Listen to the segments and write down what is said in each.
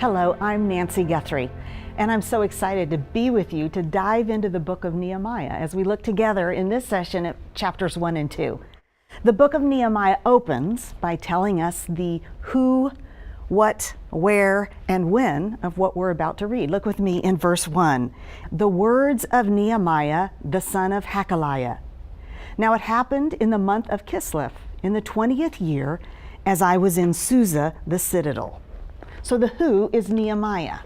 Hello, I'm Nancy Guthrie, and I'm so excited to be with you to dive into the book of Nehemiah as we look together in this session at chapters 1 and 2. The book of Nehemiah opens by telling us the who, what, where, and when of what we're about to read. Look with me in verse 1. The words of Nehemiah, the son of Hakaliah. Now it happened in the month of Kislev, in the 20th year, as I was in Susa, the citadel. So the who is Nehemiah.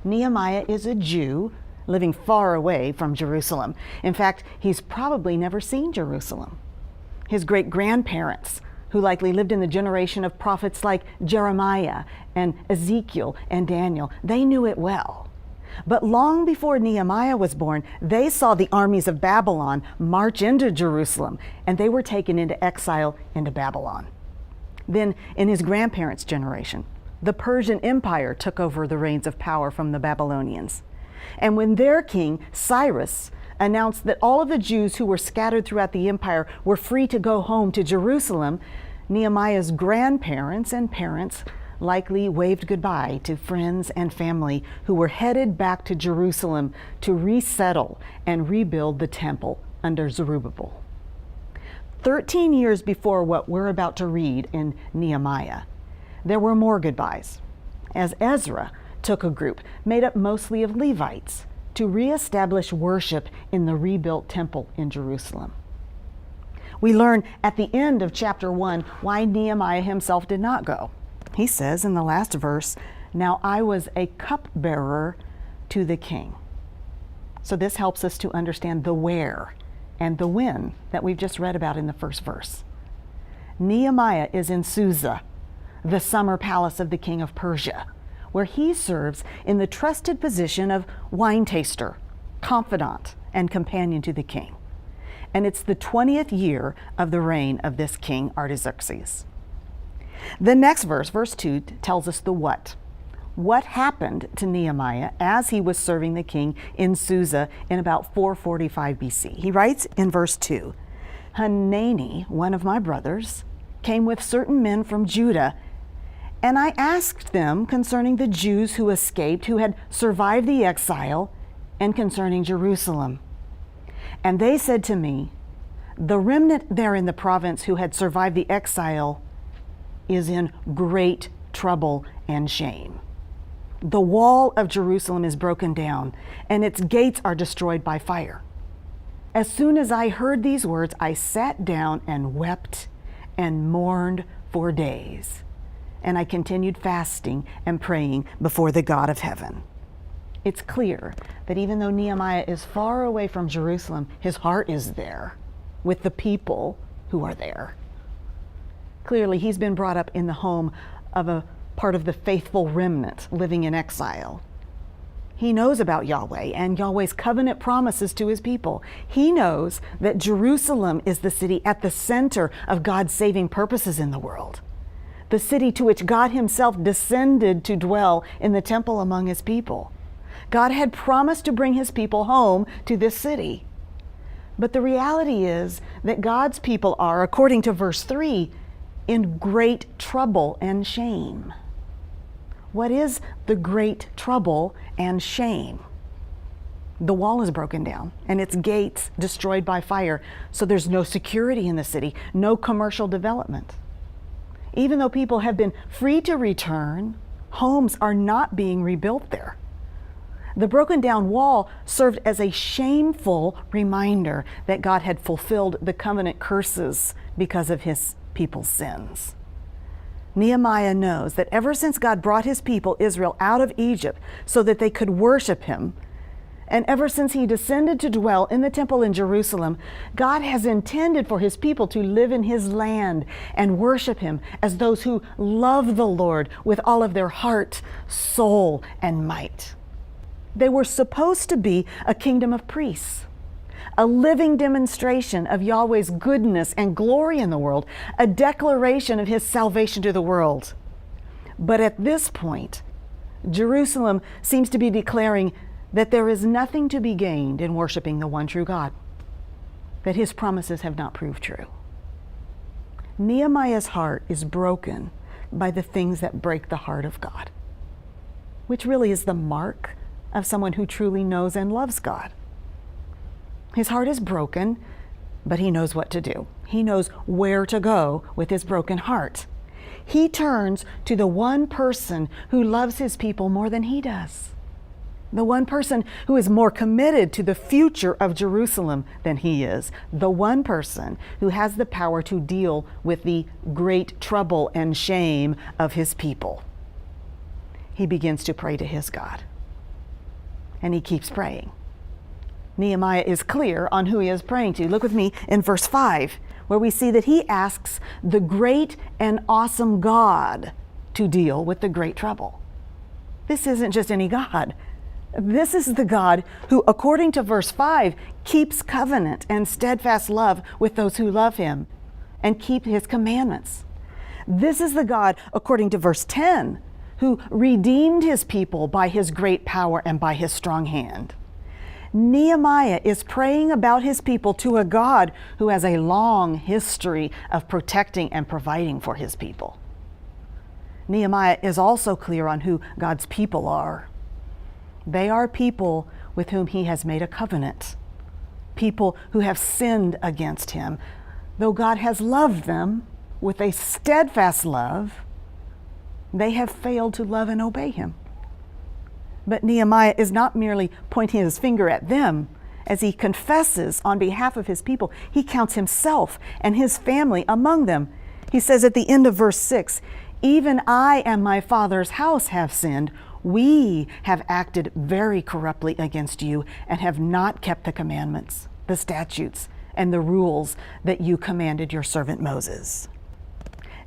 Nehemiah is a Jew living far away from Jerusalem. In fact, he's probably never seen Jerusalem. His great-grandparents, who likely lived in the generation of prophets like Jeremiah and Ezekiel and Daniel, they knew it well. But long before Nehemiah was born, they saw the armies of Babylon march into Jerusalem, and they were taken into exile into Babylon. Then, in his grandparents' generation, the Persian Empire took over the reins of power from the Babylonians. And when their king, Cyrus, announced that all of the Jews who were scattered throughout the empire were free to go home to Jerusalem, Nehemiah's grandparents and parents likely waved goodbye to friends and family who were headed back to Jerusalem to resettle and rebuild the temple under Zerubbabel. 13 years before what we're about to read in Nehemiah, there were more goodbyes, as Ezra took a group made up mostly of Levites to reestablish worship in the rebuilt temple in Jerusalem. We learn at the end of chapter 1 why Nehemiah himself did not go. He says in the last verse, "Now I was a cupbearer to the king." So this helps us to understand the where and the when that we've just read about in the first verse. Nehemiah is in Susa, the summer palace of the king of Persia, where he serves in the trusted position of wine taster, confidant, and companion to the king. And it's the 20th year of the reign of this king Artaxerxes. The next verse, verse 2, tells us the what. What happened to Nehemiah as he was serving the king in Susa in about 445 BC? He writes in verse 2, Hanani, one of my brothers, came with certain men from Judah, and I asked them concerning the Jews who escaped, who had survived the exile, and concerning Jerusalem. And they said to me, the remnant there in the province who had survived the exile is in great trouble and shame. The wall of Jerusalem is broken down, and its gates are destroyed by fire. As soon as I heard these words, I sat down and wept and mourned for days. And I continued fasting and praying before the God of heaven. It's clear that even though Nehemiah is far away from Jerusalem, his heart is there with the people who are there. Clearly, he's been brought up in the home of a part of the faithful remnant living in exile. He knows about Yahweh and Yahweh's covenant promises to his people. He knows that Jerusalem is the city at the center of God's saving purposes in the world, the city to which God himself descended to dwell in the temple among his people. God had promised to bring his people home to this city. But the reality is that God's people are, according to verse 3, in great trouble and shame. What is the great trouble and shame? The wall is broken down and its gates destroyed by fire, so there's no security in the city, no commercial development. Even though people have been free to return, homes are not being rebuilt there. The broken down wall served as a shameful reminder that God had fulfilled the covenant curses because of his people's sins. Nehemiah knows that ever since God brought his people Israel out of Egypt so that they could worship him, and ever since he descended to dwell in the temple in Jerusalem, God has intended for his people to live in his land and worship him as those who love the Lord with all of their heart, soul, and might. They were supposed to be a kingdom of priests, a living demonstration of Yahweh's goodness and glory in the world, a declaration of his salvation to the world. But at this point, Jerusalem seems to be declaring that there is nothing to be gained in worshiping the one true God, that his promises have not proved true. Nehemiah's heart is broken by the things that break the heart of God. which really is the mark of someone who truly knows and loves God. His heart is broken, but he knows what to do. He knows where to go with his broken heart. He turns to the one person who loves his people more than he does. The one person who is more committed to the future of Jerusalem than he is. The one person who has the power to deal with the great trouble and shame of his people. He begins to pray to his God. And he keeps praying. Nehemiah is clear on who he is praying to. Look with me in verse 5, where we see that he asks the great and awesome God to deal with the great trouble. This isn't just any God. This is the God who, according to verse 5, keeps covenant and steadfast love with those who love him and keep his commandments. This is the God, according to verse 10, who redeemed his people by his great power and by his strong hand. Nehemiah is praying about his people to a God who has a long history of protecting and providing for his people. Nehemiah is also clear on who God's people are. They are people with whom he has made a covenant, people who have sinned against him. Though God has loved them with a steadfast love, they have failed to love and obey him. But Nehemiah is not merely pointing his finger at them. As he confesses on behalf of his people, he counts himself and his family among them. He says at the end of verse 6, "Even I and my father's house have sinned. We have acted very corruptly against you and have not kept the commandments, the statutes, and the rules that you commanded your servant Moses."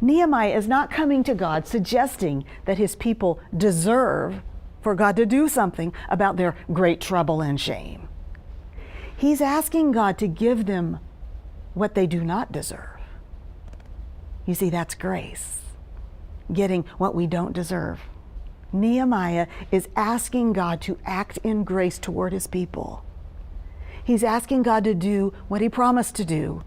Nehemiah is not coming to God suggesting that his people deserve for God to do something about their great trouble and shame. He's asking God to give them what they do not deserve. You see, that's grace, getting what we don't deserve. Nehemiah is asking God to act in grace toward his people. He's asking God to do what he promised to do,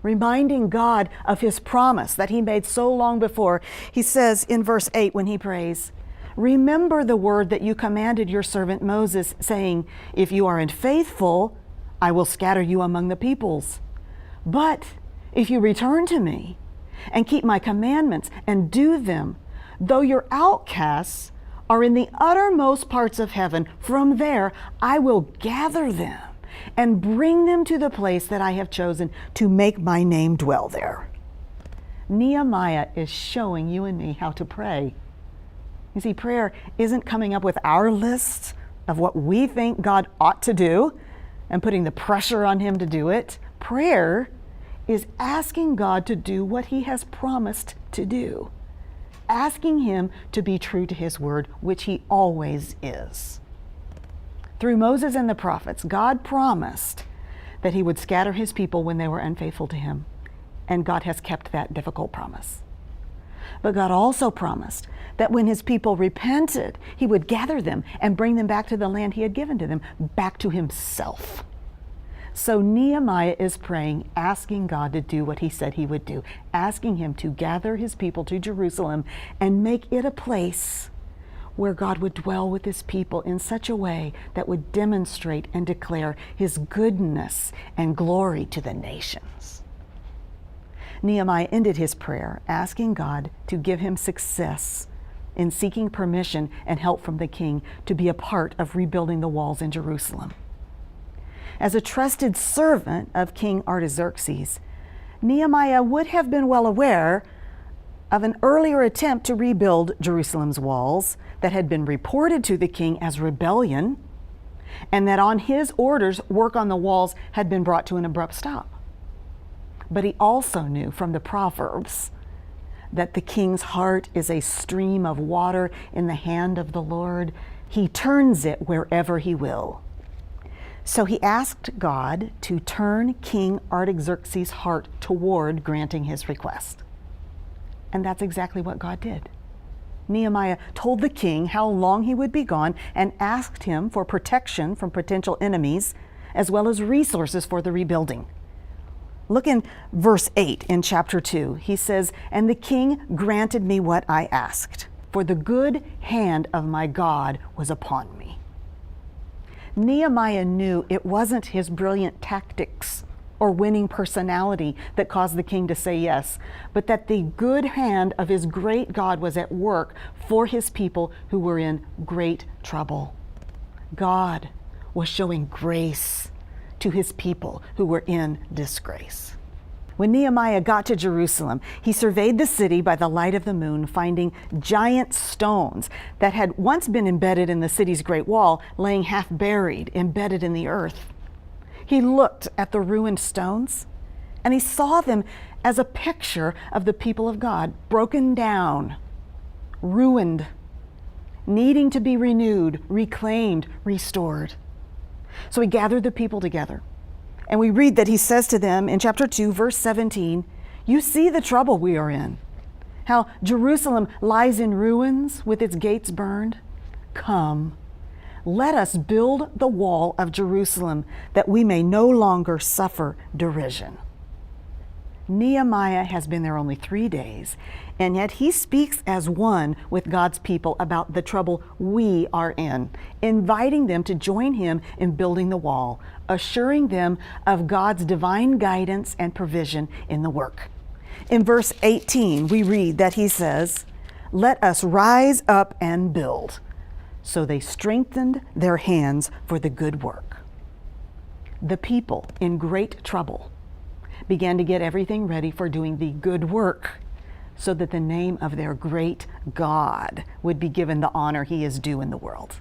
reminding God of his promise that he made so long before. He says in verse 8 when he prays, "Remember the word that you commanded your servant Moses, saying, 'If you are unfaithful, I will scatter you among the peoples. But if you return to me and keep my commandments and do them, though your outcasts are in the uttermost parts of heaven, from there I will gather them and bring them to the place that I have chosen to make my name dwell there.'" Nehemiah is showing you and me how to pray. You see, prayer isn't coming up with our list of what we think God ought to do and putting the pressure on him to do it. Prayer is asking God to do what he has promised to do, asking him to be true to his word, which he always is. Through Moses and the prophets, God promised that he would scatter his people when they were unfaithful to him, and God has kept that difficult promise. But God also promised that when his people repented, he would gather them and bring them back to the land he had given to them, back to himself. So Nehemiah is praying, asking God to do what he said he would do, asking him to gather his people to Jerusalem and make it a place where God would dwell with his people in such a way that would demonstrate and declare his goodness and glory to the nations. Nehemiah ended his prayer asking God to give him success in seeking permission and help from the king to be a part of rebuilding the walls in Jerusalem. As a trusted servant of King Artaxerxes, Nehemiah would have been well aware of an earlier attempt to rebuild Jerusalem's walls that had been reported to the king as rebellion, and that on his orders, work on the walls had been brought to an abrupt stop. But he also knew from the Proverbs that the king's heart is a stream of water in the hand of the Lord. He turns it wherever he will. So he asked God to turn King Artaxerxes' heart toward granting his request. And that's exactly what God did. Nehemiah told the king how long he would be gone and asked him for protection from potential enemies, as well as resources for the rebuilding. Look in verse 8 in chapter 2. He says, "And the king granted me what I asked. for the good hand of my God was upon me. Nehemiah knew it wasn't his brilliant tactics or winning personality that caused the king to say yes, but that the good hand of his great God was at work for his people who were in great trouble. God was showing grace to his people who were in disgrace. When Nehemiah got to Jerusalem, he surveyed the city by the light of the moon, finding giant stones that had once been embedded in the city's great wall, laying half buried, embedded in the earth. He looked at the ruined stones, and he saw them as a picture of the people of God, broken down, ruined, needing to be renewed, reclaimed, restored. So he gathered the people together. And we read that he says to them in chapter 2, verse 17, "You see the trouble we are in, how Jerusalem lies in ruins with its gates burned. Come, let us build the wall of Jerusalem that we may no longer suffer derision." Nehemiah has been there only 3 days, and yet he speaks as one with God's people about the trouble we are in, inviting them to join him in building the wall, assuring them of God's divine guidance and provision in the work. In verse 18, we read that he says, "Let us rise up and build." So they strengthened their hands for the good work. The people in great trouble began to get everything ready for doing the good work so that the name of their great God would be given the honor he is due in the world.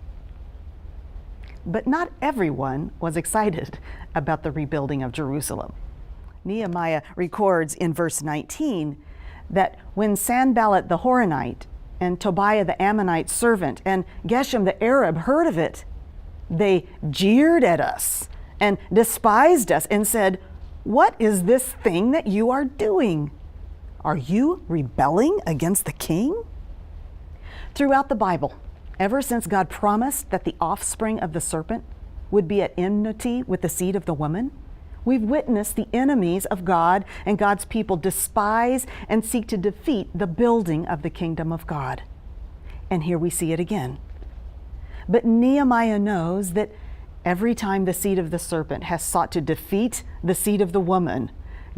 But not everyone was excited about the rebuilding of Jerusalem. Nehemiah records in verse 19 that when Sanballat the Horonite and Tobiah the Ammonite servant and Geshem the Arab heard of it, they jeered at us and despised us and said, "What is this thing that you are doing? Are you rebelling against the king?" Throughout the Bible, ever since God promised that the offspring of the serpent would be at enmity with the seed of the woman, we've witnessed the enemies of God and God's people despise and seek to defeat the building of the kingdom of God. And here we see it again. But Nehemiah knows that every time the seed of the serpent has sought to defeat the seed of the woman,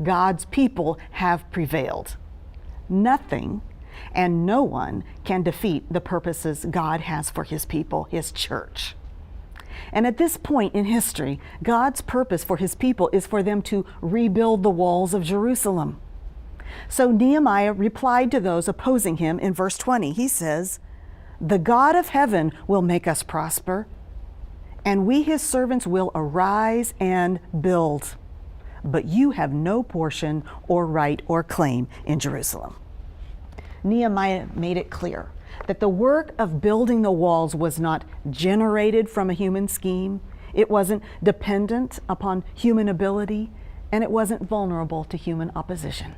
God's people have prevailed. Nothing and no one can defeat the purposes God has for his people, his church. And at this point in history, God's purpose for his people is for them to rebuild the walls of Jerusalem. So Nehemiah replied to those opposing him in verse 20. He says, "The God of heaven will make us prosper, and we his servants will arise and build. But you have no portion or right or claim in Jerusalem." Nehemiah made it clear that the work of building the walls was not generated from a human scheme, it wasn't dependent upon human ability, and it wasn't vulnerable to human opposition.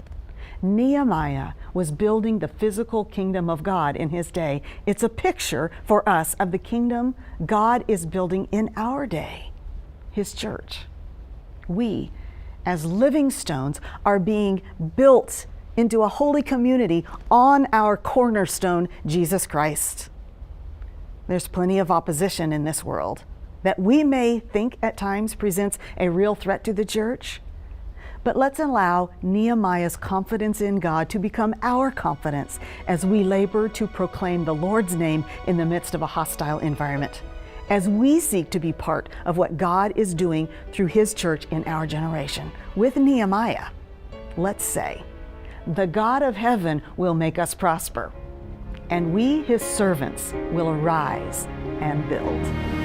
Nehemiah was building the physical kingdom of God in his day. It's a picture for us of the kingdom God is building in our day, his church. We, as living stones, are being built into a holy community on our cornerstone, Jesus Christ. There's plenty of opposition in this world that we may think at times presents a real threat to the church. But let's allow Nehemiah's confidence in God to become our confidence as we labor to proclaim the Lord's name in the midst of a hostile environment, as we seek to be part of what God is doing through his church in our generation. With Nehemiah, let's say, "The God of heaven will make us prosper, and we, his servants, will arise and build."